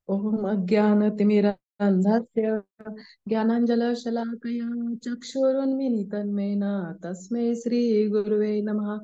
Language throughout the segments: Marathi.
ओम अज्ञानतिमिरान्धस्य ज्ञानाञ्जनशलाकया चक्षुरुन्मिलितं तस्मै श्रीगुरुवे नमः।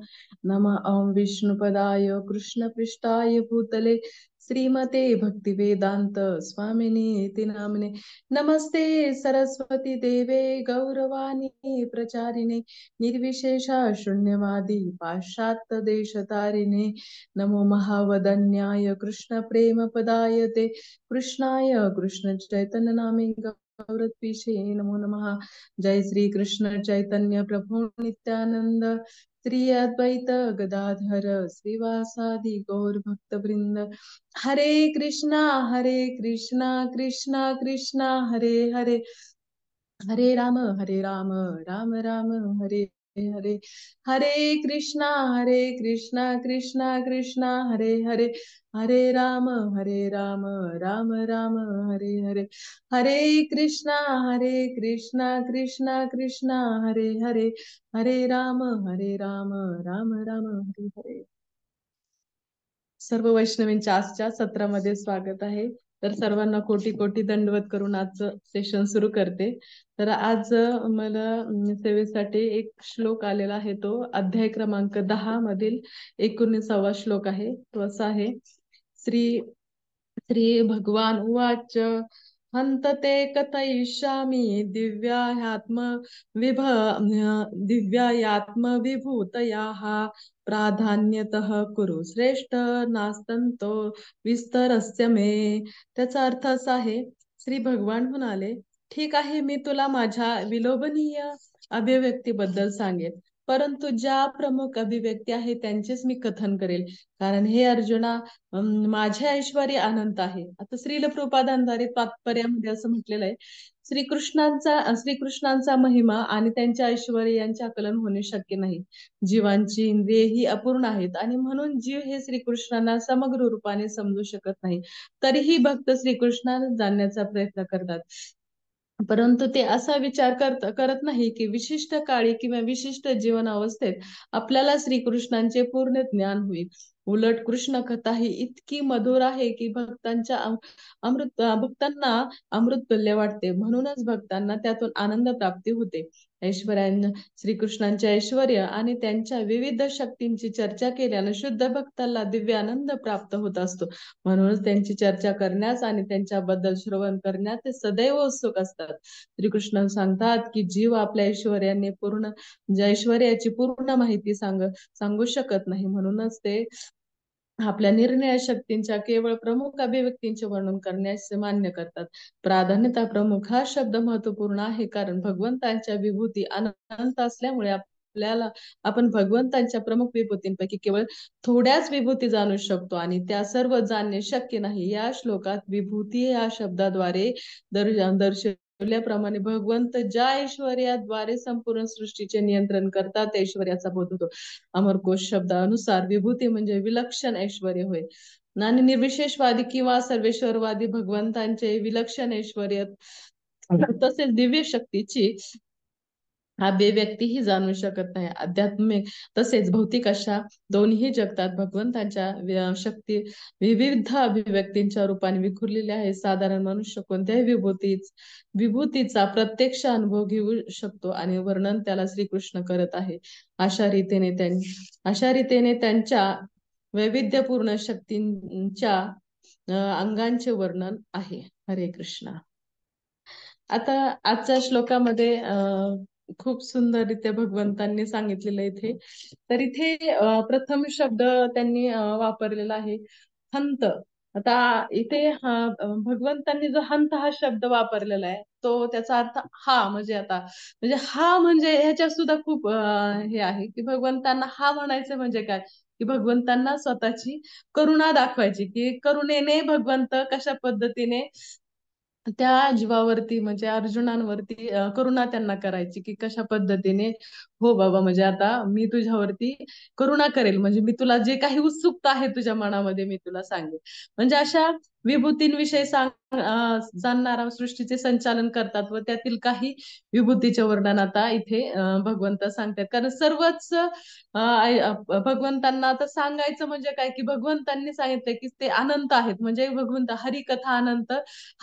नमः ॐ विष्णुपदाय कृष्णपृष्ठाय भूतले श्रीमते भक्तिवेदान्त स्वामिने इति नामिने। नमस्ते सरस्वती देवे गौरवाणी प्रचारिणे निर्विशेष शून्यवादी पाश्चात्य देशतारिणे। नमो महावदन्याय कृष्ण प्रेम पदायते कृष्णाय कृष्ण चैतन्य नामे गौरत्विषे नमो नमः। जय श्री कृष्ण चैतन्य प्रभु नित्यानंद श्री अद्वैत गदाधर श्रीवासादि गौर भक्त वृंद। हरे कृष्णा कृष्णा कृष्णा हरे हरे, हरे राम राम राम हरे हरे। हरे कृष्णा कृष्णा कृष्णा हरे हरे, हरे राम राम राम हरे हरे। हरे कृष्णा कृष्णा कृष्णा हरे हरे, हरे राम राम राम हरे हरे। सर्व वैष्णवींच्या आजच्या सत्रामध्ये स्वागत आहे। तर सर्वांना कोटी कोटी दंडवत करून आजचं सेशन सुरू करते। तर आज मला सेवेसाठी एक श्लोक आलेला आहे, तो अध्याय क्रमांक 10 मधील 19वा श्लोक आहे। तो असा आहे, श्री श्री भगवान उवाच हन्त ते कथयिष्यामि दिव्यायात्म विभूतयाः प्राधान्यतः कुरु श्रेष्ठ नास्तंतो विस्तरस्य मे। त्याचा अर्थ असा आहे, श्री भगवान म्हणाले, ठीक आहे, मी तुला माझ्या विलोभनीय अभिव्यक्तीबद्दल सांगेन, परंतु ज्या प्रमुख अभिव्यक्ती आहे त्यांचेच मी कथन करेल, कारण हे अर्जुना माझे ऐश्वर्य अनंत आहे। आता श्रील प्रभुपादांद्वारे तात्पर्यामध्ये असं म्हटलेलं आहे, श्रीकृष्णांचा महिमा आणि त्यांच्या ऐश्वर्य यांचे आकलन होणे शक्य नाही। जीवांची इंद्रिये ही अपूर्ण आहेत आणि म्हणून जीव हे श्रीकृष्णांना समग्र रूपाने समजू शकत नाही। तरीही भक्त श्रीकृष्णाला जाणण्याचा प्रयत्न करतात, परंतु ते असा विचार करत नाही की विशिष्ट काळी किंवा विशिष्ट जीवन अवस्थेत आपल्याला श्रीकृष्णांचे पूर्ण ज्ञान होईल। उलट कृष्ण कथा ही इतकी मधुर आहे की भक्तांना अमृत तुल्य वाटते, म्हणूनच भक्तांना त्यातून आनंद प्राप्ती होते। ऐश्वर्यान श्रीकृष्णांचे ऐश्वर्य आणि त्यांच्या विविध शक्तींची चर्चा केल्याने शुद्ध भक्ताला दिव्य आनंद प्राप्त होत असतो। म्हणूनच त्यांची चर्चा करण्यास आणि त्यांच्याबद्दल श्रवण करण्यास ते सदैव उत्सुक असतात। श्रीकृष्ण सांगतात की जीव आपल्या ऐश्वर्याची पूर्ण माहिती सांगू शकत नाही, म्हणूनच ते आपल्या निर्णय शक्तींच्या केवळ प्रमुख अभिव्यक्तींचे वर्णन करण्यास मान्य करतात। प्राधान्यता प्रमुख हा शब्द महत्वपूर्ण आहे, कारण भगवंतांच्या विभूती अनंत असल्यामुळे आपण भगवंतांच्या प्रमुख विभूतींपैकी केवळ थोड्याच विभूती जाणू शकतो आणि त्या सर्व जाणणे शक्य नाही। या श्लोकात विभूती या शब्दाद्वारे दर्शवल्याप्रमाणे भगवंत ज्या ऐश्वर्याद्वारे संपूर्ण सृष्टीचे नियंत्रण करतात त्या ऐश्वर्याचा बोध होतो। अमरकोश शब्दानुसार विभूती म्हणजे विलक्षण ऐश्वर्य होय आणि निर्विशेषवादी किंवा सर्वेश्वरवादी भगवंतांचे विलक्षण ऐश्वर्य तसेच दिव्य शक्तीची अभिव्यक्ती ही जाणू शकत नाही। आध्यात्मिक तसेच भौतिक अशा दोन्ही जगतात भगवंतांच्या शक्ती विविध अभिव्यक्तींच्या रूपाने विखुरलेल्या आहे। साधारण मनुष्य कोणत्याही विभूतीचा प्रत्यक्ष अनुभव घेऊ शकतो आणि वर्णन त्याला श्रीकृष्ण करत आहे। अशा रीतीने त्यांच्या वैविध्यपूर्ण शक्तींच्या अंगांचे वर्णन आहे। हरे कृष्णा। आता आजच्या श्लोकामध्ये खूप सुंदररित्या भगवंतांनी सांगितलेलं इथे, तर इथे प्रथम शब्द त्यांनी वापरलेला आहे हंत। आता इथे भगवंतांनी जो हंत हा शब्द वापरलेला आहे, तो त्याचा अर्थ हा म्हणजे ह्याच्यात सुद्धा खूप हे आहे की भगवंतांना हा म्हणायचं म्हणजे काय, की भगवंतांना स्वतःची करुणा दाखवायची, की करुणेने भगवंत कशा पद्धतीने त्या जीवावरती म्हणजे अर्जुनांवरती करुणा त्यांना करायची, की कशा पद्धतीने हो बाबा, म्हणजे आता मी तुझ्यावरती करुणा करेल, म्हणजे मी तुला जे काही उत्सुकता आहे तुझ्या मनामध्ये मी तुला सांगेल। म्हणजे अशा विभूतींविषयी जाणणारा सृष्टीचे संचालन करतात व त्यातील काही विभूतीचे वर्णन आता इथे भगवंत सांगतात. कारण सर्वच भगवंतांना आता सांगायचं म्हणजे काय, की भगवंतांनी सांगितलं की ते अनंत आहेत. म्हणजे भगवंत हरिकथा अनंत,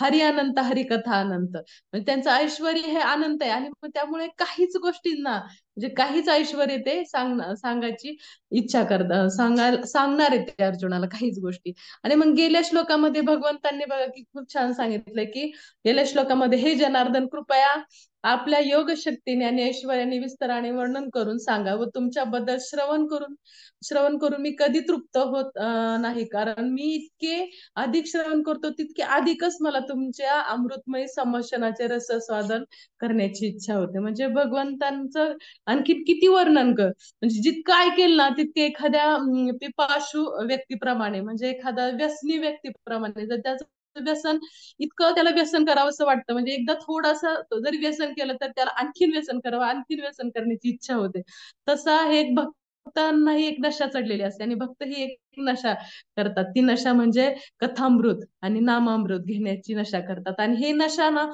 हरि अनंत, हरिकथा अनंत. म्हणजे त्यांचं ऐश्वर हे अनंत आहे आणि मग त्यामुळे काहीच गोष्टींना म्हणजे काहीच ऐश्वर ते सांगायची इच्छा करतात, सांगणार आहेत ते अर्जुनाला काहीच गोष्टी. आणि मग गेल्या श्लोकामध्ये भगवंतांनी बघा की खूप छान सांगितलंय की गेल्या श्लोकामध्ये, हे जनार्दन कृपया आपल्या योग शक्तीने आणि ऐश्वर्याने विस्ताराने वर्णन करून सांगा व तुमच्याबद्दल श्रवण करून मी कधी तृप्त होत नाही, कारण मी इतके अधिक श्रवण करतो तितके अधिकच मला तुमच्या अमृतमय संभाषणाचे रसस्वादन करण्याची इच्छा होते. म्हणजे भगवंतांचं आणखी किती वर्णन कर, म्हणजे जितकं ऐकेल ना तितके एखाद्या पिपाशू व्यक्तीप्रमाणे, म्हणजे एखादा व्यसनी व्यक्तीप्रमाणे, जर त्याचं व्यसन इतकं त्याला व्यसन करावं असं वाटतं, म्हणजे एकदा थोडंसं जरी व्यसन केलं तर त्याला आणखीन व्यसन करावं, आणखीन व्यसन करण्याची इच्छा होते. तसा हे एक भक्तांनाही एक नशा चढलेली असते आणि भक्त ही एक नशा करतात. ती नशा म्हणजे कथामृत आणि नामामृत घेण्याची नशा करतात. आणि हे नशा ना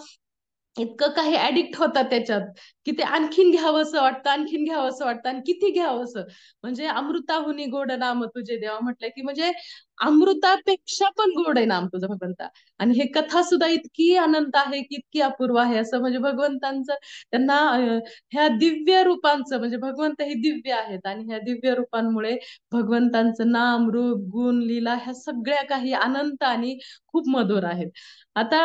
इतकं काही ऍडिक्ट होतात त्याच्यात, की ते आणखीन घ्यावंसं वाटतं, आणखीन घ्यावंसं वाटतं आणि किती घ्यावंसं. म्हणजे अमृताहुनी गोड नाम तुझे देवा म्हटलंय, की म्हणजे अमृतापेक्षा पण गोड आहे नाम तुझं भगवंता. आणि हे कथा सुद्धा इतकी अनंत आहे, की इतकी अपूर्व आहे, असं म्हणजे भगवंतांचं त्यांना ह्या दिव्य रूपांचं, म्हणजे भगवंत हे दिव्य आहेत आणि ह्या दिव्य रूपांमुळे भगवंतांचं नाम, रूप, गुण, लीला ह्या सगळ्या काही अनंत आणि खूप मधुर आहेत. आता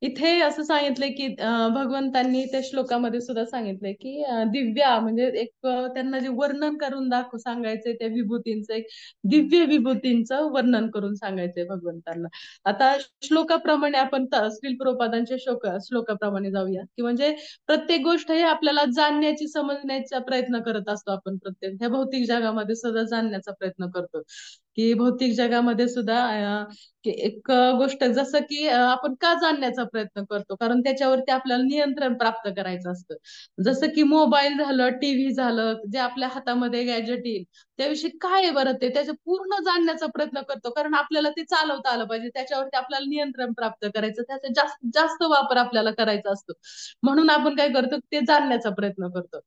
इथे असं सांगितलंय की भगवंतांनी त्या श्लोकामध्ये सुद्धा सांगितलंय की दिव्या म्हणजे एक त्यांना जे वर्णन करून सांगायचंय त्या विभूतींचं, एक दिव्य विभूतींचं वर्णन करून सांगायचंय भगवंतांना. आता श्लोकाप्रमाणे आपण श्रील प्रभुपादांच्या श्लोकाप्रमाणे जाऊया, की म्हणजे प्रत्येक गोष्ट हे आपल्याला जाणण्याची, समजण्याचा प्रयत्न करत असतो आपण. प्रत्येक ह्या भौतिक जगामध्ये सुद्धा जाणण्याचा प्रयत्न करतो, की भौतिक जगामध्ये सुद्धा की एक गोष्ट जसं की आपण का जाणण्याचा प्रयत्न करतो, कारण त्याच्यावरती आपल्याला नियंत्रण प्राप्त करायचं असतं. जसं की मोबाईल झालं, टीव्ही झालं, जे आपल्या हातामध्ये गॅजेट येईल त्याविषयी काय आहे बरं, ते त्याचं पूर्ण जाणण्याचा प्रयत्न करतो, कारण आपल्याला ते चालवता आलं पाहिजे, त्याच्यावरती आपल्याला नियंत्रण प्राप्त करायचं, त्याचा जास्त जास्त वापर आपल्याला करायचा असतो. म्हणून आपण काय करतो, ते जाणण्याचा प्रयत्न करतो.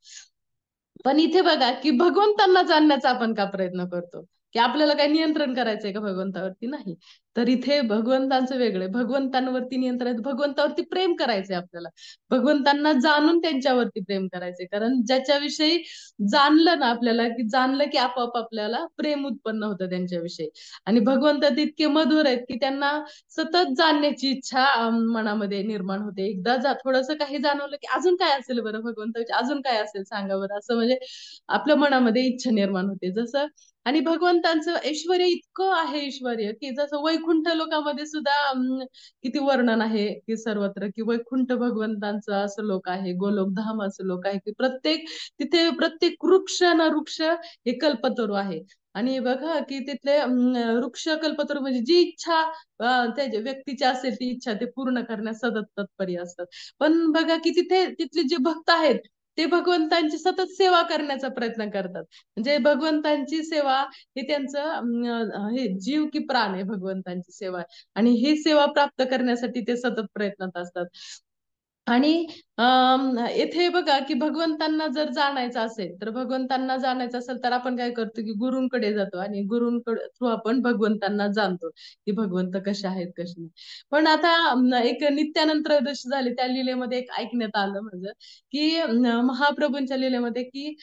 पण इथे बघा की भगवंतांना जाणण्याचा आपण का प्रयत्न करतो, की आपल्याला काही नियंत्रण करायचंय का भगवंतावरती? नाही. तर इथे भगवंतांचं वेगळं, भगवंतांवरती नियंत्रण, भगवंतावरती प्रेम करायचंय आपल्याला. भगवंतांना जाणून त्यांच्यावरती प्रेम करायचंय, कारण ज्याच्याविषयी जाणलं ना आपल्याला, की जाणलं की आपोआप आपल्याला प्रेम उत्पन्न होतं त्यांच्याविषयी. आणि भगवंत इतके मधुर आहेत की त्यांना सतत जाणण्याची इच्छा मनामध्ये निर्माण होते. एकदा थोडंसं काही जाणवलं की अजून काय असेल बरं भगवंताची, अजून काय असेल सांगा बरं, असं म्हणजे आपल्या मनामध्ये इच्छा निर्माण होते. जसं आणि भगवंतांचं ऐश्वर्य इतकं आहे, ऐश्वर्य की जसं वैकुंठ लोकामध्ये सुद्धा किती वर्णन आहे की सर्वत्र, की वैकुंठ भगवंतांचं असं लोक आहे, गोलोकधाम असं लोक आहे, की तिथे प्रत्येक वृक्ष ना वृक्ष हे कल्पतरू आहे. आणि बघा की तिथले वृक्ष कल्पतरू म्हणजे जी इच्छा त्या व्यक्तीची असेल ती इच्छा ते पूर्ण करण्यास सतत तत्परी असतात. पण बघा की तिथले जे भक्त आहेत ते भगवंतांची सतत सेवा करण्याचा प्रयत्न करतात. म्हणजे भगवंतांची सेवा हे त्यांचं हे जीव की प्राण आहे भगवंतांची सेवा. आणि ही सेवा प्राप्त करण्यासाठी ते सतत प्रयत्नात असतात. आणि येथे बघा की भगवंतांना जर जाणायचं असेल, तर भगवंतांना जाणायचं असेल तर आपण काय करतो, की गुरूंकडे जातो आणि गुरूंकडे थ्रू आपण भगवंतांना जाणतो, की भगवंत कसे आहेत कसे नाही. पण आता एक नित्यानंद त्रयोदशी झाली, त्या लीलेमध्ये एक ऐकण्यात आलं माझं, की महाप्रभूंच्या लीलेमध्ये की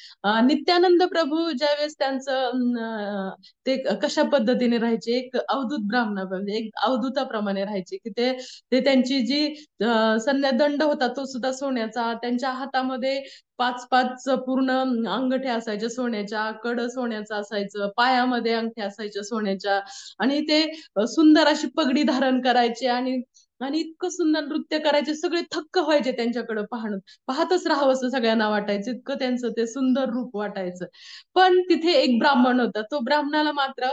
नित्यानंद प्रभू ज्यावेळेस त्यांचं ते कशा पद्धतीने राहायचे, एक अवधूत ब्राह्मणा म्हणजे एक अवधूताप्रमाणे राहायचे, की ते ते त्यांची जी संन्यादंड होता तो सुद्धा सोन्याचा, त्यांच्या हातामध्ये पाच पाच पूर्ण अंगठ्या असायच्या सोन्याच्या, कड सोन्याचं असायचं, पायामध्ये अंगठ्या असायच्या सोन्याच्या. आणि ते सुंदर अशी पगडी धारण करायचे आणि आणि इतकं सुंदर नृत्य करायचे, सगळे थक्क व्हायचे त्यांच्याकडे पाहतच राहावं असं सगळ्यांना वाटायचं, इतकं त्यांचं ते सुंदर रूप वाटायचं. पण तिथे एक ब्राह्मण होता, तो ब्राह्मणाला मात्र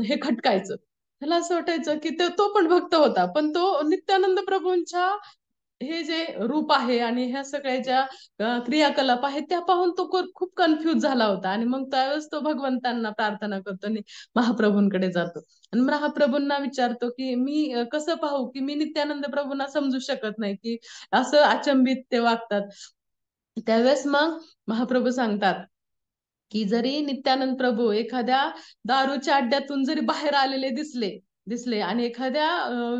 हे खटकायचं. त्याला असं वाटायचं की तो पण भक्त होता, पण तो नित्यानंद प्रभूंच्या हे जे रूप आहे आणि ह्या सगळ्या ज्या क्रियाकलाप आहेत त्या पाहून तो खूप कन्फ्युज झाला होता. आणि मग त्यावेळेस तो भगवंतांना प्रार्थना करतो आणि महाप्रभूंकडे जातो आणि महाप्रभूंना विचारतो की मी कसं पाहू की मी नित्यानंद प्रभूंना समजू शकत नाही की असं अचंबित ते वागतात. त्यावेळेस मग महाप्रभू सांगतात की जरी नित्यानंद प्रभू एखाद्या दारूच्या अड्ड्यातून जरी बाहेर आलेले दिसले दिसले आणि एखाद्या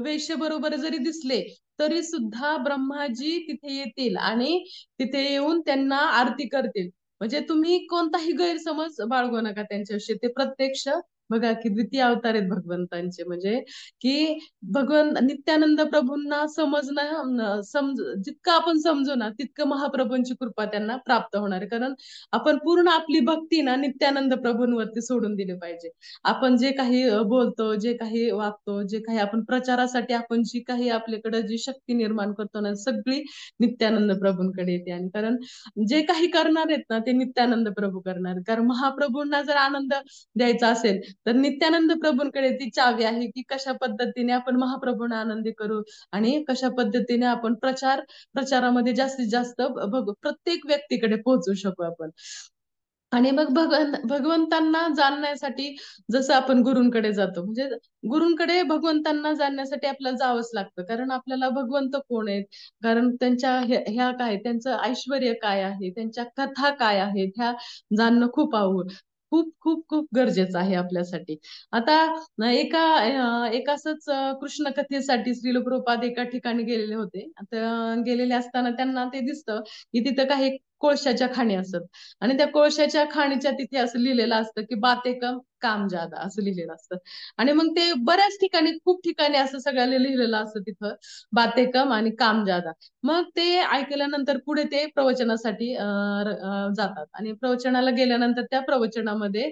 वेश्येबरोबर जरी दिसले, तरी सुद्धा ब्रह्माजी तिथे येतील आणि तिथे येऊन त्यांना आरती करतील. म्हणजे तुम्ही कोणताही गैरसमज बाळगू नका त्यांच्याविषयी. ते प्रत्यक्ष बघा की द्वितीय अवतार आहेत भगवंतांचे. म्हणजे की भगवंत नित्यानंद प्रभूंना समजणं जितकं आपण समजू ना तितकं महाप्रभूंची कृपा त्यांना प्राप्त होणार आहे. कारण आपण पूर्ण आपली भक्ती ना नित्यानंद प्रभूंवरती सोडून दिली पाहिजे. आपण जे काही बोलतो, जे काही वागतो, जे काही आपण प्रचारासाठी आपण जी काही आपल्याकडे जी शक्ती निर्माण करतो ना, सगळी नित्यानंद प्रभूंकडे येते. आणि कारण जे काही करणार आहेत ना ते नित्यानंद प्रभू करणार. कारण महाप्रभूंना जर आनंद द्यायचा असेल तर नित्यानंद प्रभूंकडे ती चावी आहे की कशा पद्धतीने आपण महाप्रभूंना आनंदी करू आणि कशा पद्धतीने आपण प्रचारामध्ये जास्तीत जास्त प्रत्येक व्यक्तीकडे पोहोचू शकू आपण. आणि मग भगवंतांना जाणण्यासाठी जसं आपण गुरूंकडे जातो, म्हणजे गुरूंकडे भगवंतांना जाणण्यासाठी आपल्याला जावंच लागतं. कारण आपल्याला भगवंत कोण आहेत, कारण त्यांच्या ह्या काय, त्यांचं ऐश्वर्य काय आहे, त्यांच्या कथा काय आहेत, ह्या जाणणं खूप खूप खूप गरजेचं आहे आपल्यासाठी. आता एक असंच कृष्ण कथेसाठी श्रील प्रभुपाद एका ठिकाणी गेलेले होते. आता गेलेले असताना त्यांना ते दिसतं की तिथं काही कोळशाच्या खाणी असतात आणि त्या कोळशाच्या खाणीच्या तिथे असं लिहिलेलं असतं की बाते कम काम ज्यादा असं लिहिलेलं असतं. आणि मग ते बऱ्याच ठिकाणी खूप ठिकाणी असं सगळ्याला लिहिलेलं असतं तिथं बाते कम आणि काम ज्यादा. मग ते ऐकल्यानंतर पुढे ते प्रवचनासाठी जातात आणि प्रवचनाला गेल्यानंतर त्या प्रवचनामध्ये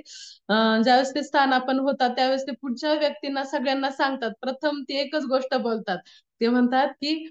ज्यावेळेस ते स्थानापन्न होतात त्यावेळेस ते पुढच्या व्यक्तींना सगळ्यांना सांगतात. प्रथम ते एकच गोष्ट बोलतात. ते म्हणतात की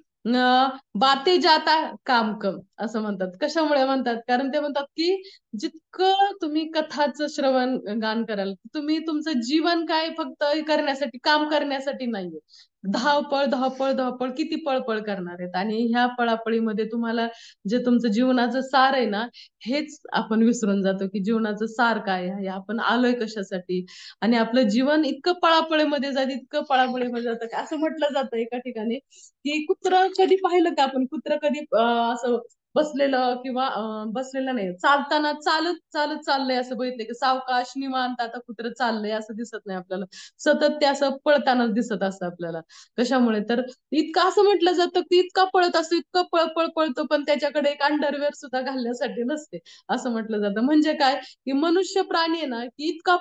बाते जाता काम कम असं म्हणतात. कशामुळे म्हणतात? कारण ते म्हणतात की जितकं तुम्ही कथाचं श्रवण गान कराल, तुम्ही तुमचं जीवन काय फक्त हे करण्यासाठी, काम करण्यासाठी नाहीये. धावपळ धावपळ धावपळ किती पळपळ करणार आहेत आणि ह्या पळापळीमध्ये तुम्हाला जे तुमचं जीवनाचं सार आहे ना, हेच आपण विसरून जातो की जीवनाचं सार काय आहे, आपण आलोय कशासाठी. आणि आपलं जीवन इतकं पळापळीमध्ये जातं, इतकं पळापळीमध्ये जातं, असं म्हटलं जातं एका ठिकाणी की कुत्र कधी पाहिलं का आपण? कुत्र कधी असं बसलेलं किंवा बसलेलं नाही, चालताना चालत चालत चाललंय असं बघितलंय की सावकाश निवांत आता कुत्र चाललंय असं दिसत नाही आपल्याला. सतत ते असं पळतानाच दिसत असतं आपल्याला. कशामुळे? तर इतकं असं म्हटलं जातं की इतका पळत असतो, इतकं पळपळ पळतो, पण त्याच्याकडे एक अंडरवेअर सुद्धा घालण्यासाठी नसते असं म्हटलं जातं. म्हणजे काय की मनुष्य प्राणी आहे ना की इतका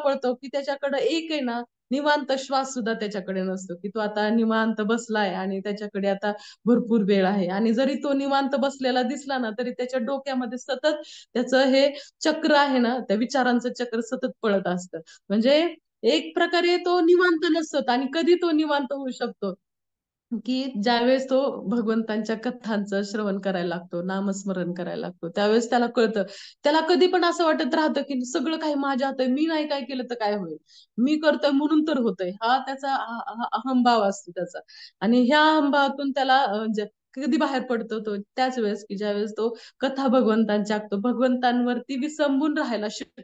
पळतो की त्याच्याकडे एक आहे ना निवांत श्वास सुद्धा त्याच्याकडे नसतो, की तो आता निवांत बसलाय आणि त्याच्याकडे आता भरपूर वेळ आहे. आणि जरी तो निवांत बसलेला दिसला ना तरी त्याच्या डोक्यामध्ये सतत त्याचं हे चक्र आहे ना, त्या विचारांचं चक्र सतत पळत असतं. म्हणजे एक प्रकारे तो निवांत नसतो आणि कधी तो निवांत होऊ शकतो की ज्यावेळेस तो भगवंतांच्या कथांचं श्रवण करायला लागतो, नामस्मरण करायला लागतो, त्यावेळेस त्याला कळतं. त्याला कधी पण असं वाटत राहतं की सगळं काही माझ्या हातात, मी नाही काय केलं तर काय होईल, मी करतोय म्हणून तर होतंय, हा त्याचा अहंभाव असतो त्याचा. आणि ह्या अहंभावातून त्याला कधी बाहेर पडतो तो त्याच वेळेस की ज्यावेळेस तो कथा भगवंतांच्या ऐकतो, भगवंतांवरती विसंबून राहायला शिकतो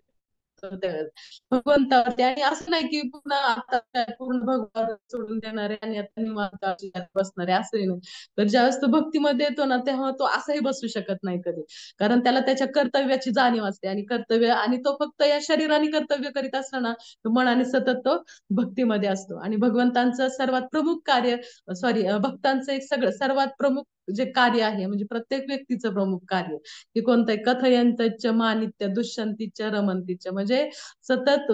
त्यावेळेस भगवंतावरती. आणि असं नाही की पुन्हा आता काय पूर्ण भगवान सोडून देणारे आणि आता निवांत आयुष्यात बसणारे असंही नाही. तर ज्यावेळेस तो भक्तीमध्ये येतो ना तेव्हा तो असंही बसू शकत नाही कधी. कारण त्याला त्याच्या कर्तव्याची जाणीव असते आणि कर्तव्य, आणि तो फक्त या शरीराने कर्तव्य करीत असला ना तो मनाने सतत तो भक्तीमध्ये असतो. आणि भगवंतांचं सर्वात प्रमुख कार्य, सॉरी, भक्तांचं एक सर्वात प्रमुख जे कार्य आहे, म्हणजे प्रत्येक व्यक्तीचं प्रमुख कार्य की कोणतंय, कथयंतच मानित्य दुष्यंतीच्या रमंतीच्या, म्हणजे सतत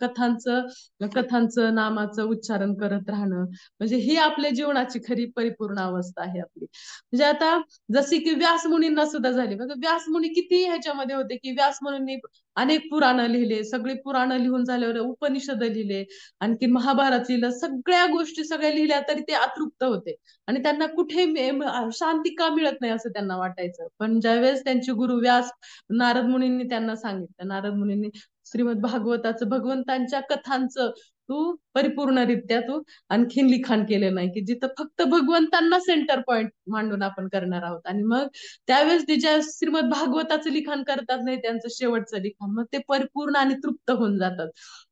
कथांचं नामाचं उच्चारण करत राहणं, म्हणजे ही आपल्या जीवनाची खरी परिपूर्ण अवस्था आहे आपली. म्हणजे आता जशी की व्यास मुनींना सुद्धा झाली बघा. व्यास मुनी किती ह्याच्यामध्ये होते की व्यास मुनींनी अनेक पुराण लिहिले, सगळी पुराण लिहून झाल्यावर उपनिषद लिहिले, आणखी महाभारत लिहिलं, सगळ्या गोष्टी सगळ्या लिहिल्या तरी ते अतृप्त होते. आणि त्यांना कुठे शांती का मिळत नाही असं त्यांना वाटायचं. पण ज्यावेळेस त्यांचे गुरु व्यास नारद मुनींनी त्यांना सांगितलं, नारद मुनींनी श्रीमद भागवताचं, भगवंतांच्या कथांचं तू परिपूर्णरित्या तू आणखीन लिखाण केलेलं नाही, की जिथं फक्त भगवंतांना सेंटर पॉइंट मांडून आपण करणार आहोत. आणि मग त्यावेळेस ते ज्या श्रीमद भागवताचं लिखाण करतात नाही, त्यांचं शेवटचं लिखाण, मग ते परिपूर्ण आणि तृप्त होऊन जातात.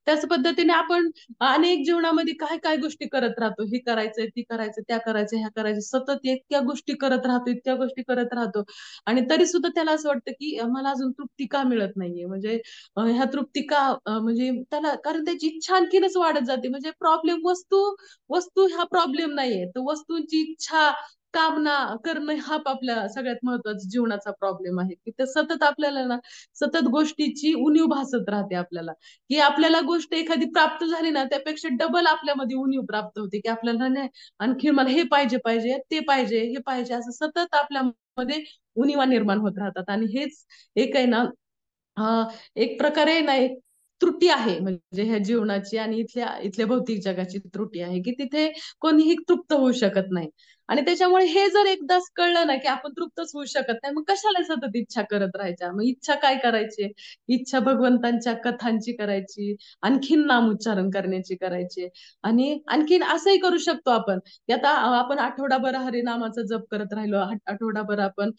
त्याच पद्धतीने आपण अनेक जीवनामध्ये काय काय गोष्टी करत राहतो, हे करायचंय, ती करायचं, त्या करायचं, ह्या करायचं, सतत इतक्या गोष्टी करत राहतो, इतक्या गोष्टी करत राहतो. आणि तरी सुद्धा त्याला असं वाटतं की मला अजून तृप्ती का मिळत नाहीये, म्हणजे ह्या तृप्ती का म्हणजे त्याला, कारण त्याची इच्छा आणखीनच वाढत जाते. म्हणजे प्रॉब्लेम वस्तू, वस्तू हा प्रॉब्लेम नाहीये, तर वस्तूंची इच्छा, कामना करणं हा आपल्या सगळ्यात महत्वाचा जीवनाचा प्रॉब्लेम आहे, की ते सतत आपल्याला ना, सतत गोष्टीची उणीव भासत राहते आपल्याला, की आपल्याला गोष्ट एखादी प्राप्त झाली ना, त्यापेक्षा डबल आपल्यामध्ये उणीव प्राप्त होते, की आपल्याला नाही आणखी मला हे पाहिजे, पाहिजे ते पाहिजे, हे पाहिजे, असं सतत आपल्यामध्ये उणिवा निर्माण होत राहतात. आणि हेच एक आहे ना, एक प्रकारे ना एक त्रुटी आहे, म्हणजे ह्या जीवनाची आणि इथल्या भौतिक जगाची त्रुटी आहे, की तिथे कोणीही तृप्त होऊ शकत नाही. आणि त्याच्यामुळे हे जर एकदाच कळलं ना, की आपण तृप्तच होऊ शकत नाही, मग कशाला सतत इच्छा करत राहायच्या? मग इच्छा काय करायची? इच्छा भगवंतांच्या कथांची करायची, आणखीन नामोच्चारण करण्याची करायची. आणि आणखीन असंही करू शकतो आपण, की आता आपण आठवडाभर हरिनामाचा जप करत राहिलो, आठवडाभर आपण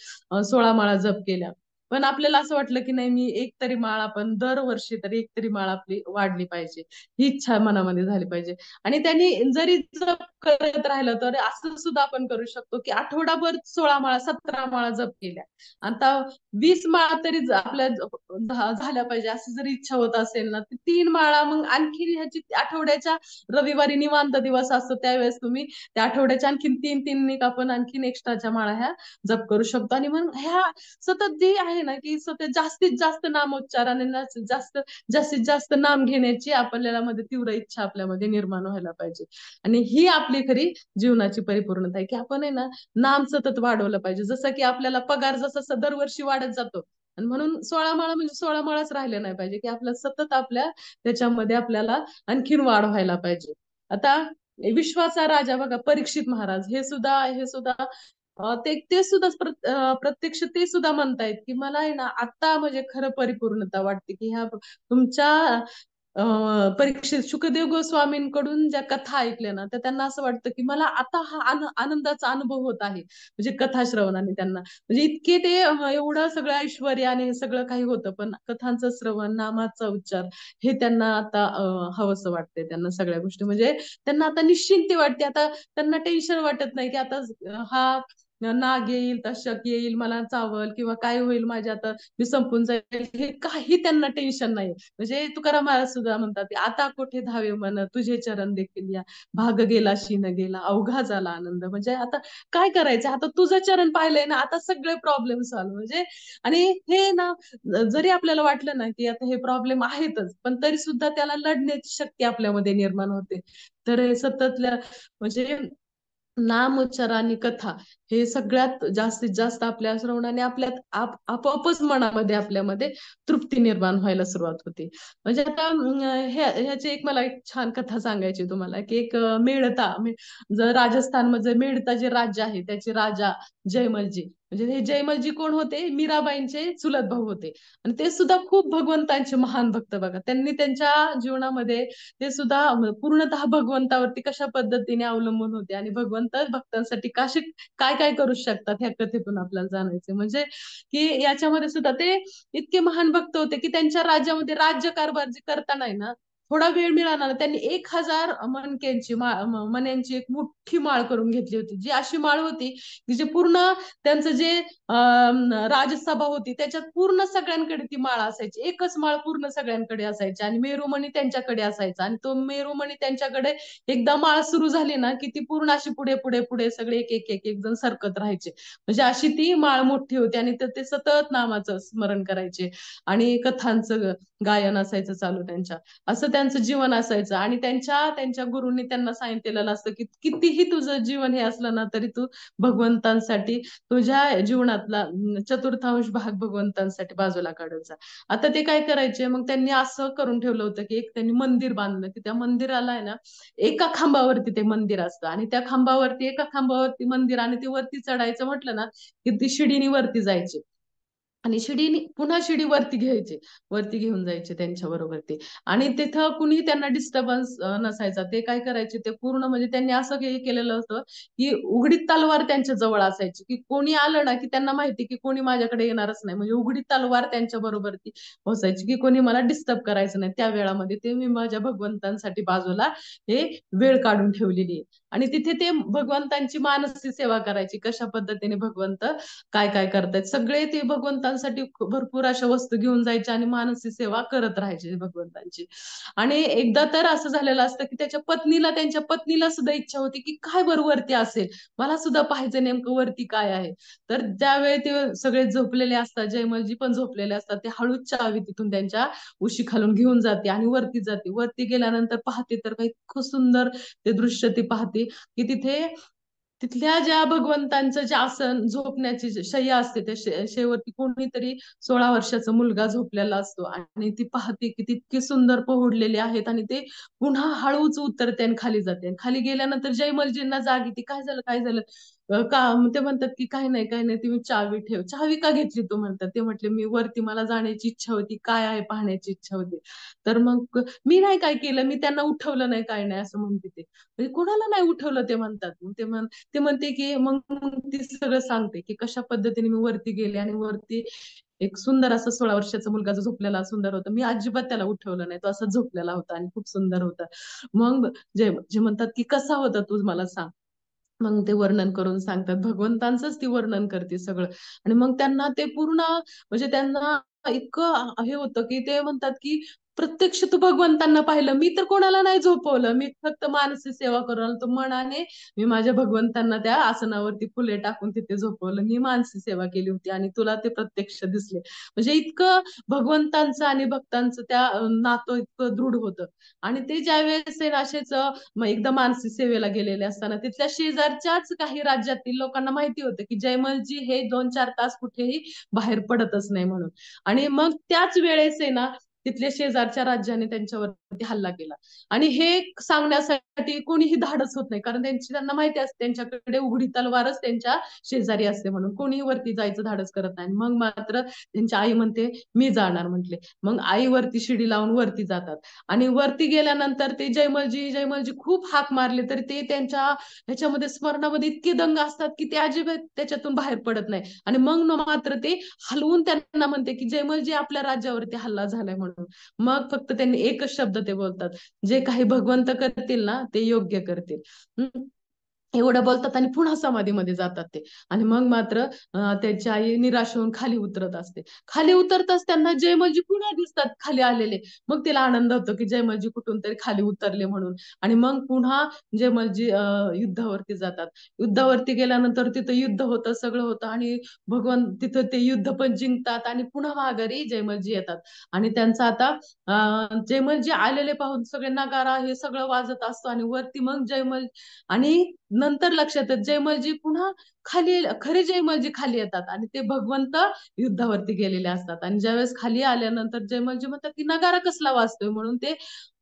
16 माळा जप केल्या. पण आपल्याला असं वाटलं की नाही, मी एक तरी माळ, आपण दरवर्षी तरी एक तरी माळ आपली वाढली पाहिजे, ही इच्छा मनामध्ये झाली पाहिजे. आणि त्यांनी जरी जप करत राहिलं तर असं सुद्धा आपण करू शकतो, की आठवडाभर 16 माळा, 17 माळा जप केल्या, आता 20 माळा तरी आपल्या झाल्या पाहिजे, असं जरी इच्छा होत असेल ना, तर 3 माळा, मग आणखी ह्याची आठवड्याच्या रविवारी निवांत दिवस असतो, त्यावेळेस तुम्ही त्या आठवड्याच्या आणखीन 3 आपण आणखीन एक्स्ट्राच्या माळा ह्या जप करू शकतो. आणि मग ह्या सतत जे आहे ना, की सतत जास्तीत जास्त नामोच्चार आणि जास्तीत जास्त नाम घेण्याची आपल्याला मध्ये तीव्र इच्छा आपल्यामध्ये निर्माण व्हायला पाहिजे. आणि ही आपली खरी जीवनाची परिपूर्णता आहे, की आपण आहे ना, नाम सतत वाढवलं पाहिजे. जसं की आपल्याला पगार जसा दरवर्षी वाढत जातो, आणि म्हणून 16 माळा म्हणजे 16 माळाच राहिले नाही पाहिजे, की आपलं सतत आपल्या त्याच्यामध्ये आपल्याला आणखीन वाढ व्हायला पाहिजे. आता विश्वाचा राजा बघा, परीक्षित महाराज, हे सुद्धा ते सुद्धा प्रत्यक्ष ते सुद्धा म्हणतायत, की मला आहे ना आता म्हणजे खरं परिपूर्णता वाटते, की ह्या तुमच्या परीक्षित शुकदेव गोस्वामींकडून ज्या कथा ऐकल्या ना, तर त्यांना असं वाटतं की मला आता हा आनंदाचा अनुभव होत आहे, म्हणजे कथा श्रवणाने त्यांना, म्हणजे इतके ते एवढं सगळं ऐश्वर्य आणि हे सगळं काही होतं, पण कथांचं श्रवण, नामाचा उच्चार, हे त्यांना आता हवंसं वाटते. त्यांना सगळ्या गोष्टी म्हणजे त्यांना आता निश्चिंती वाटते. आता त्यांना टेन्शन वाटत नाही, की आता हा नाग येईल, तक्षक येईल, मला चावल किंवा काय होईल, माझ्या आता मी संपून जाईल, हे काही त्यांना टेन्शन नाही. म्हणजे तुकाराम महाराज सुद्धा म्हणतात, की आता कोठे धावे मन, तुझे चरण देखील या, भाग गेला शीन गेला, अवघा झाला आनंद. म्हणजे आता काय करायचं, आता तुझं चरण पाहिलंय ना, आता सगळे प्रॉब्लेम सॉल्व्ह. म्हणजे आणि हे ना, जरी आपल्याला वाटलं ना, की आता हे प्रॉब्लेम आहेतच, पण तरी सुद्धा त्याला लढण्याची शक्ती आपल्यामध्ये निर्माण होते. तर हे सततल्या म्हणजे नाम, उच्चार आणि कथा, हे सगळ्यात जास्तीत जास्त आपल्या श्रवणाने आपल्यात आपोआपच मनामध्ये आपल्यामध्ये तृप्ती निर्माण व्हायला सुरुवात होते. म्हणजे आता ह्याची एक मला एक छान कथा सांगायची तुम्हाला, की एक जर राजस्थानमध्ये मेड़ता जे राज्य आहे, त्याचे राजा जयमलजी, म्हणजे हे जयमलजी कोण होते, मीराबाईंचे चुलत भाऊ होते. आणि ते सुद्धा खूप भगवंतांचे महान भक्त बघा. त्यांनी त्यांच्या जीवनामध्ये ते सुद्धा पूर्णतः भगवंतावरती कशा पद्धतीने अवलंबून होते, आणि भगवंत भक्तांसाठी काय काय करू शकतात, ह्या कथेतून आपल्याला जाणायचे. म्हणजे की याच्यामध्ये सुद्धा ते इतके महान भक्त होते, की त्यांच्या राज्यामध्ये राज्यकारभार जे करताना आहे ना, थोडा वेळ मिळाला ना, त्यांनी 1000 मण्यांची एक मोठी माळ करून घेतली होती, जी अशी माळ होती की जे पूर्ण त्यांचं जे राजसभा होती, त्याच्यात पूर्ण सगळ्यांकडे ती माळ असायची, एकच माळ पूर्ण सगळ्यांकडे असायची. आणि मेरुमणी त्यांच्याकडे असायचा, आणि तो मेरुमणी त्यांच्याकडे एकदा माळ सुरू झाली ना, की ती पूर्ण अशी पुढे पुढे पुढे सगळे एक जण सरकत राहायचे. म्हणजे अशी ती माळ मोठी होती, आणि ते सतत नामाचं स्मरण करायचे, आणि कथांचं गायन असायचं चालू त्यांच्या. असं त्यांचं जीवन असायचं. आणि त्यांच्या त्यांच्या गुरूंनी त्यांना सांगितलेलं असतं, की कितीही तुझं जीवन हे असलं ना, तरी तू भगवंतांसाठी तुझ्या जीवनातला चतुर्थांश भाग भगवंतांसाठी बाजूला काढत जा. आता ते काय करायचे, मग त्यांनी असं करून ठेवलं होतं, की एक त्यांनी मंदिर बांधलं, की त्या मंदिराला आहे ना, एका खांबावरती ते मंदिर असतं, आणि त्या एका खांबावरती मंदिर, आणि ते वरती चढायचं म्हटलं ना, की ती शिडीनी वरती जायची. आणि पुन्हा शिडी वरती घ्यायचे, वरती घेऊन जायचे त्यांच्या बरोबर ते. आणि तिथं कुणी त्यांना डिस्टर्बन्स नसायचा. ते काय करायचे, ते पूर्ण म्हणजे त्यांनी असं केलेलं होतं, की उघडी तलवार त्यांच्या जवळ असायची, की कोणी आलं ना, की त्यांना माहिती की कोणी माझ्याकडे येणारच नाही. म्हणजे उघडी तलवार त्यांच्या बरोबर ती पोहोचायची, की कोणी मला डिस्टर्ब करायचं नाही. त्या वेळामध्ये ते मी माझ्या भगवंतांसाठी बाजूला हे वेळ काढून ठेवलेली आहे. आणि तिथे ते भगवंतांची मानसी सेवा करायची. कशा पद्धतीने भगवंत काय काय करतायत सगळे ते भगवंतांसाठी भरपूर अशा वस्तू घेऊन जायचे आणि मानसी सेवा करत राहायचे भगवंतांची. आणि एकदा तर असं झालेलं असतं की त्यांच्या पत्नीला सुद्धा इच्छा होती की काय बरं वरती असेल, मला सुद्धा पाहायचं नेमकं वरती काय आहे. तर त्यावेळी ते सगळे झोपलेले असतात, जयमलजी पण झोपलेले असतात, ते हळूच चावी तिथून त्यांच्या उशी खालून घेऊन जाते आणि वरती जाते. वरती गेल्यानंतर पाहते तर काही खूप सुंदर ते दृश्य ती पाहते, की तिथे तिथल्या ज्या भगवंतांचं जे आसन झोपण्याची शय्या असते त्या शय्येवरती कोणीतरी 16 वर्षाचा मुलगा झोपलेला असतो. आणि ती पाहते की तितके सुंदर पोहडलेले आहेत आणि ते पुन्हा हळूच उतरते आणि खाली जाते. आणि खाली गेल्यानंतर जयमलजींना जाग येते, काय झालं काय झालं. का ते म्हणतात की काही नाही काही नाही, तुम्ही चावी ठेव. चावी का घेतली तू, म्हणतात. ते म्हटले मी वरती मला जाण्याची इच्छा होती, काय आहे पाहण्याची इच्छा होती. तर मग मी नाही काय केलं, मी त्यांना उठवलं नाही काय नाही असं म्हणते ते. म्हणजे कोणाला नाही उठवलं ते म्हणतात. मग ते म्हणते की मग ती सगळं सांगते की कशा पद्धतीने मी वरती गेले आणि वरती एक सुंदर असा 16 वर्षाचा मुलगा जो झोपलेला सुंदर होता, मी अजिबात त्याला उठवलं नाही, तो असा झोपलेला होता आणि खूप सुंदर होता. मग जे म्हणतात की कसा होता तू मला सांग. मग ते वर्णन करून सांगतात, भगवंतांचंच ती वर्णन करते सगळं. आणि मग त्यांना ते पूर्ण म्हणजे त्यांना इतकं हे होतं की ते म्हणतात की प्रत्यक्ष तू भगवंतांना पाहिलं, मी तर कोणाला नाही झोपवलं, मी फक्त मानसी सेवा करून आलो. तो मनाने मी माझ्या भगवंतांना त्या आसनावरती फुले टाकून तिथे झोपवलं, मी मानसी सेवा केली होती आणि तुला ते प्रत्यक्ष दिसले. म्हणजे इतकं भगवंतांचं आणि भक्तांचं त्या नातं इतकं दृढ होतं. आणि ते ज्या वेळेस आहे ना असेच मग एकदा मानसी सेवेला गेलेले असताना तिथल्या शेजारच्याच काही राज्यातील लोकांना माहिती होतं की जयमलजी हे 2-4 तास कुठेही बाहेर पडतच नाही म्हणून. आणि मग त्याच वेळेस आहे ना तिथल्या शेजारच्या राज्याने त्यांच्यावरती हल्ला केला. आणि हे सांगण्यासाठी कोणीही धाडस होत नाही, कारण त्यांना माहिती असते त्यांच्याकडे उघडी तलवारच त्यांच्या शेजारी असते म्हणून कोणीही वरती जायचं धाडस करत नाही. मग मात्र त्यांची आई म्हणते मी जाणार म्हटले. मग आई वरती शिडी लावून वरती जातात. आणि वरती गेल्यानंतर ते जयमलजी खूप हाक मारले तरी ते त्यांच्या ह्याच्यामध्ये स्मरणामध्ये इतके दंग असतात की ते अजिबात त्याच्यातून बाहेर पडत नाही. आणि मग मात्र ते हलवून त्यांना म्हणते की जयमलजी आपल्या राज्यावरती हल्ला झालाय म्हणून. मग फक्त त्यांनी एकच शब्द ते बोलतात, जे काही भगवंत करतील ना ते योग्य करतील. एवढं बोलतात आणि पुन्हा समाधीमध्ये जातात ते. आणि मग मात्र त्यांची आई निराश होऊन खाली उतरत असते. खाली उतरताच त्यांना जयमलजी पुन्हा दिसतात खाली आलेले. मग तिला आनंद होतो की जयमलजी कुठून तरी खाली उतरले म्हणून. आणि मग पुन्हा जयमलजी युद्धावरती जातात. युद्धावरती गेल्यानंतर तिथं युद्ध होतं, सगळं होतं आणि भगवान तिथं ते युद्ध पण जिंकतात आणि पुन्हा माघारी जयमलजी येतात. आणि त्यांचा आता जयमलजी आलेले पाहून सगळे नगारा हे सगळं वाजत असतो आणि वरती मग जयमल आणि नंतर लक्षात येत जयमलजी पुन्हा खाली खरे जयमलजी खाली येतात आणि ते भगवंत युद्धावरती गेलेले असतात. आणि ज्यावेळेस खाली आल्यानंतर जयमलजी म्हणतात की नगारा कसला वाजतोय म्हणून ते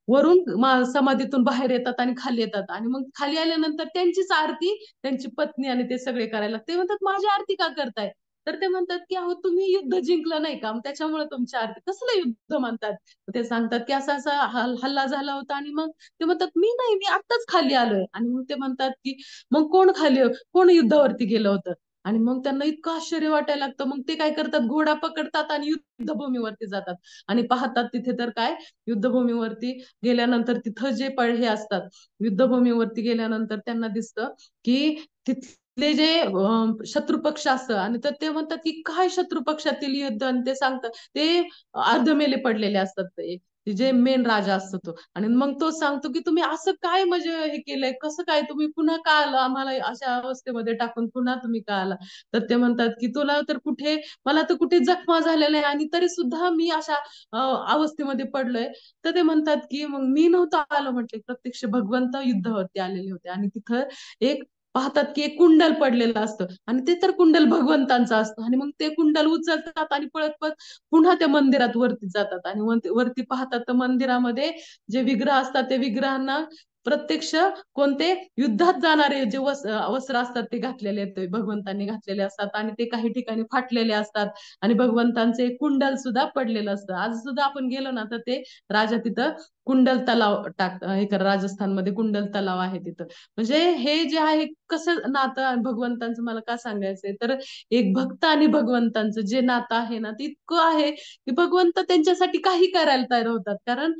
वरून समाधीतून बाहेर येतात आणि खाली येतात. आणि मग खाली आल्यानंतर त्यांचीच आरती त्यांची पत्नी आणि ते सगळे करायला लागते. ते म्हणतात माझी आरती का करताय. तर ते म्हणतात की अहो तुम्ही युद्ध जिंकलं नाही का, त्याच्यामुळे तुमची आरती. कसलं युद्ध म्हणतात. ते सांगतात की असा असा हल्ला झाला होता. आणि मग ते म्हणतात मी नाही, मी आत्ताच खाली आलोय. आणि मग ते म्हणतात की मग कोण युद्धावरती गेलं होतं. आणि मग त्यांना इतकं आश्चर्य वाटायला लागतं. मग ते काय करतात, घोडा पकडतात आणि युद्धभूमीवरती जातात. आणि पाहतात तिथे तर काय, युद्धभूमीवरती गेल्यानंतर तिथं जे हे असतात, युद्धभूमीवरती गेल्यानंतर त्यांना दिसतं की तिथले जे शत्रुपक्ष असतं आणि तर ते म्हणतात की काय शत्रुपक्षातील युद्ध. आणि ते सांगतात ते अर्धमेले पडलेले असतात जे मेन राजा असतो तो. आणि मग तो सांगतो की तुम्ही असं काय म्हणजे हे केलंय, कसं काय तुम्ही पुन्हा का आला आम्हाला अशा अवस्थेमध्ये टाकून पुन्हा तुम्ही का आला. तर ते म्हणतात की तुला तर कुठे, मला तर कुठे जखमा झालेल्या नाही आणि तरी सुद्धा मी अशा अवस्थेमध्ये पडलोय. तर ते म्हणतात की मग मी नव्हतं आलो म्हटले, प्रत्यक्ष भगवंत युद्धावरती आलेले होते. आणि तिथं एक पाहतात की एक कुंडल पडलेलं असतं आणि ते तर कुंडल भगवंतांचं असतं. आणि मग ते कुंडल उचलतात आणि पळत पळत पुन्हा त्या मंदिरात वरती जातात. आणि वरती पाहतात तर मंदिरामध्ये जे विग्रह असतात ते विग्रहांना प्रत्यक्ष कोणते युद्धात जाणारे जे वस्त्र असतात ते घातलेले आहेत, भगवंतांनी घातलेले असतात आणि ते काही ठिकाणी फाटलेले असतात आणि भगवंतांचे कुंडल सुद्धा पडलेलं असतं. आज सुद्धा आपण गेलो ना तर ते राजा तिथं कुंडल तलाव हे कर, राजस्थानमध्ये कुंडल तलाव आहे तिथं. म्हणजे हे जे आहे कसं नातं भगवंतांचं मला का सांगायचंय तर एक भक्त आणि भगवंतांचं जे नातं आहे ना ते इतकं आहे की भगवंत त्यांच्यासाठी काही करायला तयार होतात. कारण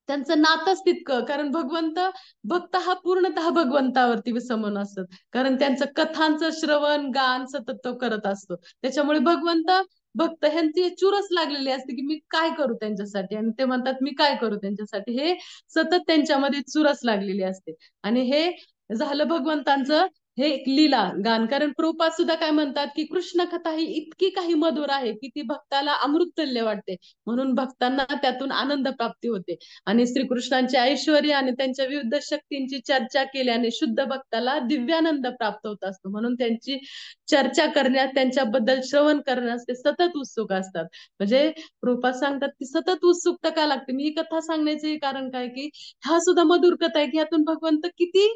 त्यांचं नातंच तितकं, कारण भक्त हा पूर्णतः भगवंतावरती विसंबून असतात. कारण त्यांचं कथांचं श्रवण गान सतत तो करत असतो. त्याच्यामुळे भक्त ह्यांची चुरस लागलेली असते की मी काय करू त्यांच्यासाठी, आणि ते म्हणतात मी काय करू त्यांच्यासाठी. हे सतत त्यांच्यामध्ये चुरस लागलेली असते. आणि हे झालं भगवंतांचं हे एक लीला गान. कारण प्रभुपाद सुद्धा काय म्हणतात की कृष्ण कथा ही इतकी काही मधुर आहे की ती भक्ताला अमृततुल्य वाटते, म्हणून भक्तांना त्यातून आनंद प्राप्ती होते. आणि श्रीकृष्णांचे ऐश्वर्य आणि त्यांच्या विविध शक्तींची चर्चा केल्याने शुद्ध भक्ताला दिव्यानंद प्राप्त होत असतो. म्हणून त्यांची चर्चा करण्यास, त्यांच्याबद्दल श्रवण करण्यास ते सतत उत्सुक असतात. म्हणजे प्रभुपाद सांगतात की सतत उत्सुकता का लागते. मी ही कथा सांगण्याचे कारण काय की हा सुद्धा मधुर कथा आहे की यातून भगवंत किती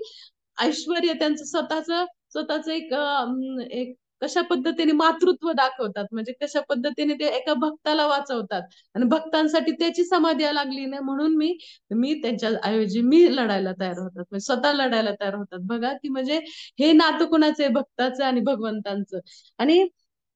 ऐश्वर्य त्यांचं स्वतःच एक कशा पद्धतीने मातृत्व दाखवतात, म्हणजे कशा पद्धतीने ते एका भक्ताला वाचवतात आणि भक्तांसाठी त्याची समाधी लागली नाही म्हणून मी मी त्यांच्या ऐवजी मी लढायला तयार होतात, म्हणजे स्वतः लढायला तयार होतात. बघा की म्हणजे हे नातं कुणाचं आहे, भक्ताचं आणि भगवंतांचं. आणि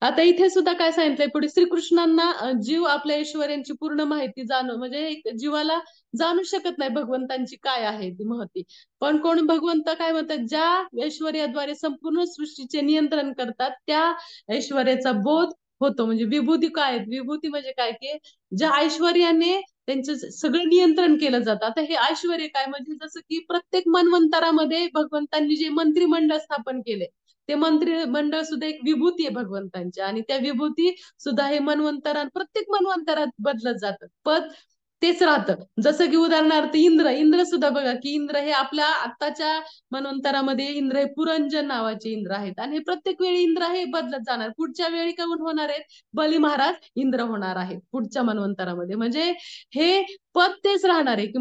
आता इथे सुद्धा काय सांगितलंय पुढे, श्रीकृष्णांना जीव आपल्या ऐश्वर्यांची पूर्ण माहिती जाणू, म्हणजे एक जीवाला जाणू शकत नाही भगवंतांची काय आहे ती महती. पण कोण भगवंत काय म्हणतात, ज्या ऐश्वर्याद्वारे संपूर्ण सृष्टीचे नियंत्रण करतात त्या ऐश्वर्याचा बोध होतो. म्हणजे विभूती काय आहेत, विभूती म्हणजे काय की ज्या ऐश्वर्याने त्यांचं सगळं नियंत्रण केलं जातं. आता हे ऐश्वर्य काय म्हणजे जसं की प्रत्येक मन्वंतरामध्ये भगवंतांनी जे मंत्रिमंडळ स्थापन केले ते मंत्रिमंडळ सुद्धा एक विभूती आहे भगवंतांची, आणि त्या विभूती सुद्धा हे प्रत्येक मन्वंतरात बदलत जातात, पद तेच राहतं. जसं की उदाहरणार्थ इंद्र सुद्धा बघा की इंद्र हे आपल्या आत्ताच्या मन्वंतरामध्ये इंद्र हे पुरंजन नावाचे इंद्र आहेत, आणि हे प्रत्येक वेळी इंद्र हे बदलत जाणार. पुढच्या वेळी कोण होणार आहेत, बली महाराज इंद्र होणार आहेत पुढच्या मन्वंतरामध्ये. म्हणजे हे पद तेच राहणार आहे की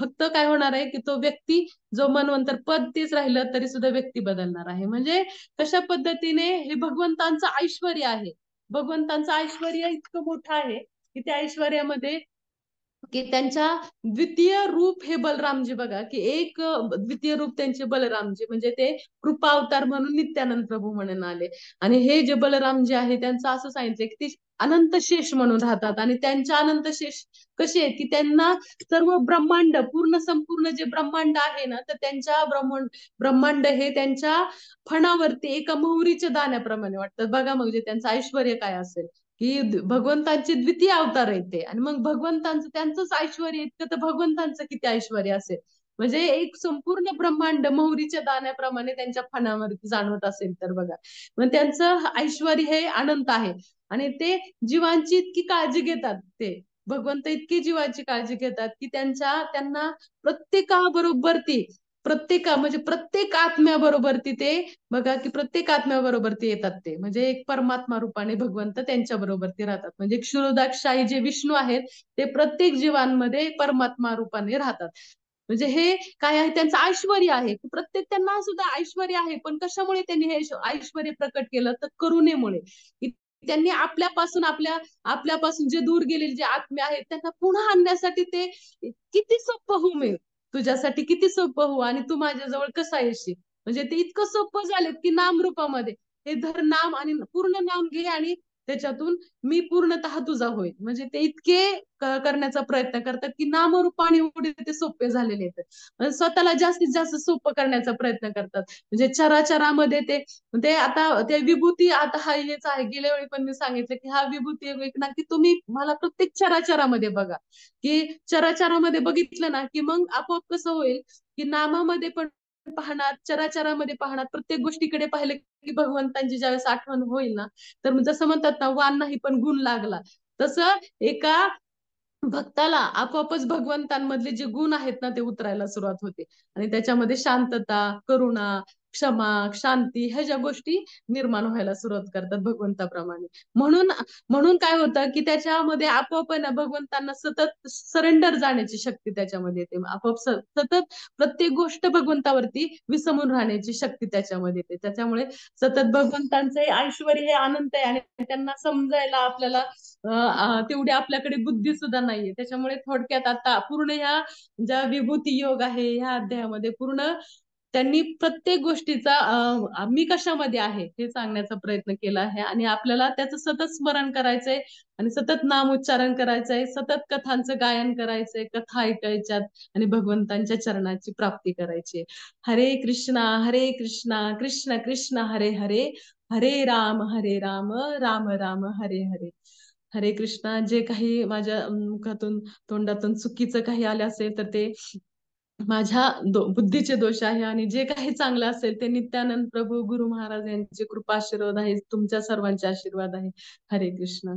फक्त काय होणार आहे की तो व्यक्ती जो मन्वंतर पद तेच राहिलं तरी सुद्धा व्यक्ती बदलणार आहे. म्हणजे कशा पद्धतीने हे भगवंतांचं ऐश्वर्य आहे. भगवंतांचं ऐश्वर्य इतकं मोठं आहे की त्या ऐश्वर्यामध्ये की त्यांच्या द्वितीय रूप हे बलरामजी. बघा की एक द्वितीय रूप त्यांचे बलरामजी, म्हणजे ते कृपा अवतार म्हणून नित्यानंद प्रभू म्हणून आले. आणि हे जे बलरामजी आहे त्यांचं असं सांगितलं की ते अनंत शेष म्हणून राहतात, आणि त्यांच्या अनंत शेष कसे आहेत की त्यांना सर्व ब्रह्मांड संपूर्ण जे ब्रह्मांड आहे ना तर त्यांच्या ब्रह्मांड हे त्यांच्या फणावरती एका मोहरीच्या दाण्याप्रमाणे वाटतात. बघा म्हणजे त्यांचं ऐश्वर्य काय असेल की भगवंतांचे द्वितीय अवतार आहेत ते, आणि मग भगवंतांचं त्यांचंच ऐश्वर्य इतकं तर भगवंतांचं किती ऐश्वर्य असेल. म्हणजे एक संपूर्ण ब्रह्मांड मोहरीच्या दाण्याप्रमाणे त्यांच्या फणावरती जाणवत असेल तर बघा. मग त्यांचं ऐश्वर्य हे अनंत आहे, आणि ते जीवांची इतकी काळजी घेतात. ते भगवंत इतकी जीवाची काळजी घेतात की त्यांना प्रत्येकाबरोबर ती म्हणजे प्रत्येक आत्म्याबरोबर ते बघा की प्रत्येक आत्म्याबरोबर ते येतात. ते म्हणजे एक परमात्मा रूपाने भगवंत त्यांच्या बरोबर ते राहतात. म्हणजे क्षीरोदाक्षाई जे विष्णू आहेत ते प्रत्येक जीवांमध्ये परमात्मा रूपाने राहतात. म्हणजे हे काय आहे, त्यांचं ऐश्वर्य आहे. प्रत्येक त्यांना सुद्धा ऐश्वर्य आहे, पण कशामुळे त्यांनी हे ऐश्वर्य प्रकट केलं तर करुणेमुळे. त्यांनी आपल्यापासून जे दूर गेलेले जे आत्मे आहेत त्यांना पुन्हा आणण्यासाठी ते किती सोपं होऊ मिळेल, तुझ्यासाठी किती सोपं होऊ आणि तू माझ्या जवळ कसा येशील. म्हणजे ते इतकं सोपं झालं की नाम रूपामध्ये हे धर नाम आणि पूर्ण नाम घे आणि त्याच्यातून मी पूर्णतः तुझा होईल. म्हणजे ते इतके करण्याचा प्रयत्न करतात की नामरूपाने एवढे ते सोपे झालेले आहेत. म्हणजे स्वतःला जास्तीत जास्त सोपं करण्याचा प्रयत्न करतात. म्हणजे चराचरामध्ये ते ते आता ते विभूती आता हा हेच आहे. गेल्या वेळी पण मी सांगितलं की हा विभूती एक ना की तुम्ही मला प्रत्येक चराचरामध्ये बघा, की चराचरामध्ये बघितलं ना की मग आपोआप कसं होईल की नामामध्ये पण पाहणार, चराचरामध्ये पाहणार, प्रत्येक गोष्टीकडे पाहिलं की भगवंतांची ज्यावेळेस आठवण होईल ना तर जसं म्हणतात ना वान नाही पण गुण लागला, तसं एका भक्ताला आपोआपच भगवंतांमधले जे गुण आहेत ना ते उतरायला सुरुवात होते. आणि त्याच्यामध्ये शांतता, करुणा, क्षमा, शांती ह्या ज्या गोष्टी निर्माण व्हायला सुरुवात करतात भगवंताप्रमाणे. म्हणून म्हणून काय होतं की त्याच्यामध्ये आपोआप आहे ना भगवंतांना सतत सरेंडर जाण्याची शक्ती त्याच्यामध्ये येते. आपोआप सतत प्रत्येक गोष्ट भगवंतावरती विसंबून राहण्याची शक्ती त्याच्यामध्ये येते. त्याच्यामुळे सतत भगवंतांचे ऐश्वर हे अनंत आहे आणि त्यांना समजायला आपल्याला तेवढी आपल्याकडे बुद्धी सुद्धा नाहीये. त्याच्यामुळे थोडक्यात आता पूर्ण ह्या ज्या विभूती योग आहे ह्या अध्यायामध्ये पूर्ण त्यांनी प्रत्येक गोष्टीचा मी कशामध्ये आहे हे सांगण्याचा प्रयत्न केला आहे आणि आपल्याला त्याचं सतत स्मरण करायचंय आणि सतत नाम उच्चारण करायचंय, सतत कथांचं गायन करायचंय, कथा ऐकायच्यात आणि भगवंतांच्या चरणाची प्राप्ती करायची. हरे कृष्णा कृष्ण कृष्ण हरे हरे, हरे राम राम राम हरे हरे. हरे कृष्णा. जे काही माझ्या मुखातून तोंडातून चुकीचं काही आलं असेल तर ते माझ्या बुद्धीचे दोष आहे आणि जे काही चांगलं असेल ते नित्यानंद प्रभू गुरु महाराज यांचे कृपा आशीर्वाद आहे, तुमच्या सर्वांचे आशीर्वाद आहे. हरे कृष्ण.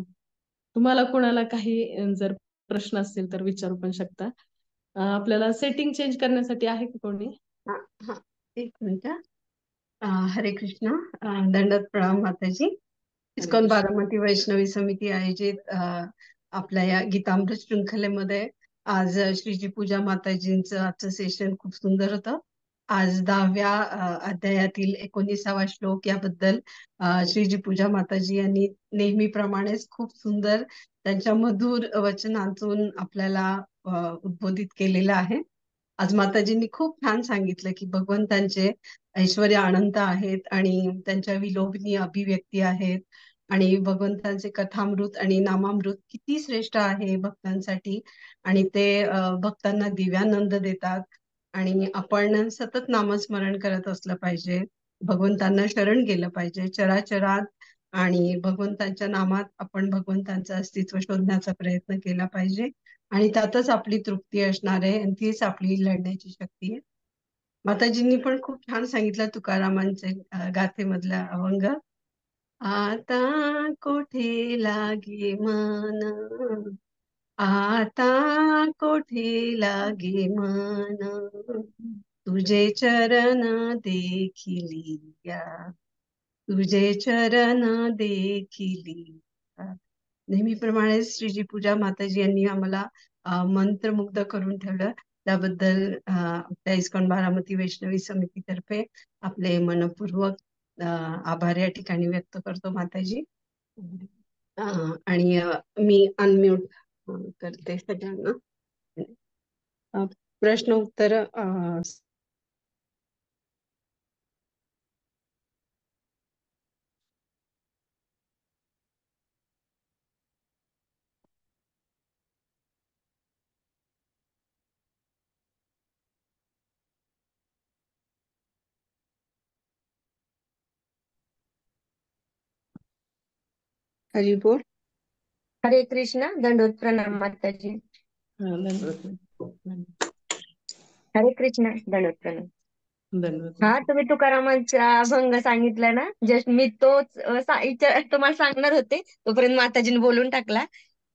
तुम्हाला कोणाला काही जर प्रश्न असतील तर विचारू पण शकता. आपल्याला सेटिंग चेंज करण्यासाठी आहे का कोणी? हा हा, एक मिनिट. हरे कृष्ण. दंडवत प्रणाम माताजी. हरे इस्कॉन कृष्ण. बारामती वैष्णवी समिती आयोजित आपल्या या गीतामृत शृंखलेमध्ये आज श्रीजी पूजा माताजींचं आजचं सेशन खूप सुंदर होतं. आज 10व्या अध्यायातील 19वा श्लोक याबद्दल श्रीजी पूजा माताजी यांनी नेहमीप्रमाणेच खूप सुंदर त्यांच्या मधुर वचनांतून आपल्याला उद्बोधित केलेलं आहे. आज माताजींनी खूप छान सांगितलं की भगवंतांचे ऐश्वर्य अनंत आहेत आणि त्यांच्या विलोभनीय अभिव्यक्ती आहेत आणि भगवंतांचे कथामृत आणि नामामृत किती श्रेष्ठ आहे भक्तांसाठी आणि ते भक्तांना दिव्यानंद देतात आणि आपण सतत नामस्मरण करत असलं पाहिजे. भगवंतांना शरण गेलं पाहिजे चराचरात आणि भगवंतांच्या नामात आपण भगवंतांचं अस्तित्व शोधण्याचा प्रयत्न केला पाहिजे आणि त्यातच आपली तृप्ती असणार आहे आणि तीच आपली लढण्याची शक्ती आहे. माताजींनी पण खूप छान सांगितलं तुकारामांचे गाथेमधला अभंग. आता कोठे लागे मन, आता कोठे लागे मन, तुझे चरण देखिली या, तुझे चरण देखिली या. नेहमीप्रमाणे श्रीजी पूजा माताजी यांनी आम्हाला मंत्रमुग्ध करून ठेवलं. त्याबद्दल आपल्या इस्कॉन बारामती वैष्णवी समितीतर्फे आपले मनपूर्वक आभार या ठिकाणी व्यक्त करतो माताजी. आणि मी अनम्यूट करते सगळ्यांना. प्रश्न उत्तर हरी बोल. हरे कृष्ण. दंडवत प्रणाम माताजी. हरे कृष्ण. दंडवत प्रणाम. हा, तुम्ही तुकारामांचा अभंग सांगितला ना, जस्ट मी तोच तुम्हाला सांगणार होते, तोपर्यंत माताजीने बोलून टाकला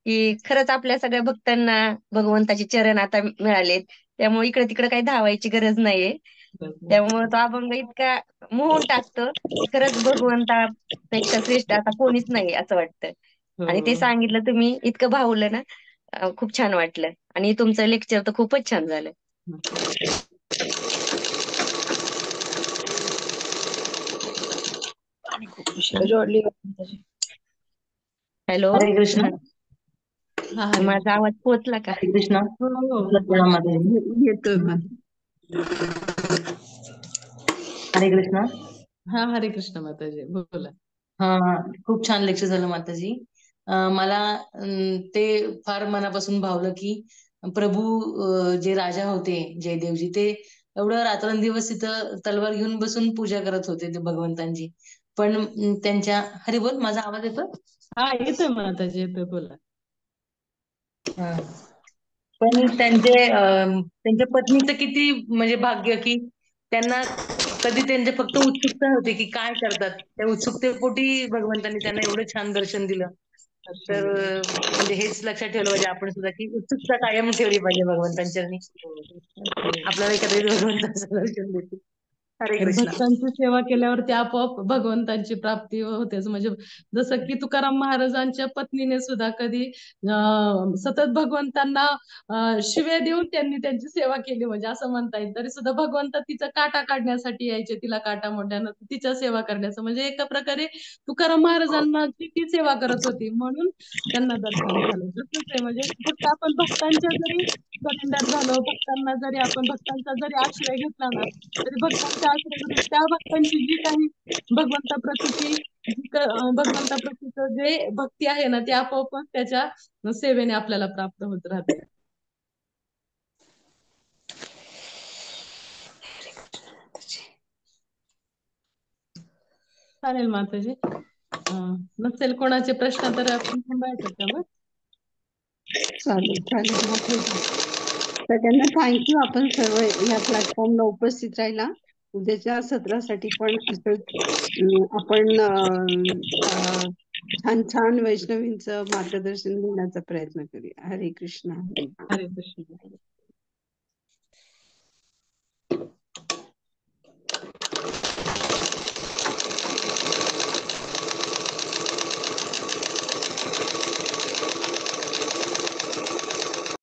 की खरंच आपल्या सगळ्या भक्तांना भगवंताचे चरण आता मिळालेत, त्यामुळे इकडे तिकडे काही धावायची गरज नाहीये. त्यामुळे तो अभंग इतका मोहून टाकतो की खरंच भगवंतापेक्षा श्रेष्ठ आता कोणीच नाही असं वाटतं. आणि ते सांगितलं तुम्ही इतकं भावलं ना, खूप छान वाटलं. आणि तुमचं लेक्चर तर खूपच छान झालं. हॅलो, हरे कृष्ण. माझा आवाज पोहोचला का? हरे कृष्ण. येतोय. हरे कृष्ण. हा, हरे कृष्ण माताजी बोला. हा, खूप छान लेक्चर झालं माताजी. मला ते फार मनापासून भावलं की प्रभू जे राजा होते जयदेवजी, ते एवढं रात्रंदिवस तिथं तलवार घेऊन बसून पूजा करत होते ते भगवंतांची. पण त्यांच्या हरी बोल, माझा आवाज येतो? हा, येतोय माताजी, येतोय, बोला. पण त्यांच्या पत्नीचं किती म्हणजे भाग्य की त्यांना कधी त्यांच्या फक्त उत्सुकता होती की काय करतात, त्या उत्सुकतेपोटी भगवंतांनी त्यांना एवढं छान दर्शन दिलं. तर म्हणजे हेच लक्षात ठेवलं पाहिजे आपण सुद्धा की उत्सुकता कायम ठेवली पाहिजे भगवंतांच्या चरणी. आपल्याला एखाद्या भगवंताचं दर्शन देतील. हरे तर कृष्ण. भक्तांची सेवा केल्यावरती आपोआप भगवंतांची प्राप्ती होतेच. म्हणजे जसं की तुकाराम महाराजांच्या पत्नीने सुद्धा कधी सतत भगवंतांना शिव्या देऊन त्यांनी त्यांची सेवा केली, म्हणजे असं म्हणता येईल. तरी सुद्धा भगवंत तिचा काटा काढण्यासाठी यायचे, तिला काटा मोठ्यानं तिच्या सेवा करण्याचं. म्हणजे एका प्रकारे तुकाराम महाराजांना ती सेवा करत होती म्हणून त्यांना दर्शन झालं. तसंच आहे, म्हणजे फक्त आपण भक्तांच्या जरी सरेंडर झालो, भक्तांना जरी आपण भक्तांचा जरी आश्रय घेतला ना, तरी भक्तांच्या आश्रय त्या भक्तांची जी काही भगवंताप्रतीची भगवंताप्रतीचं जे भक्ती आहे ना, ती आपोआपच त्याच्या सेवेने आपल्याला प्राप्त होत राहते. चालेल माताजी. नसेल कोणाचे प्रश्न तर आपण थांबायचं का मग? चालेल. सगळ्यांना थँक्यू. आपण सर्व या प्लॅटफॉर्मला उपस्थित राहिला. उद्याच्या सत्रासाठी पण आपण छान वैष्णवींचं मार्गदर्शन घेण्याचा प्रयत्न करूया. हरे कृष्ण. हरे कृष्ण.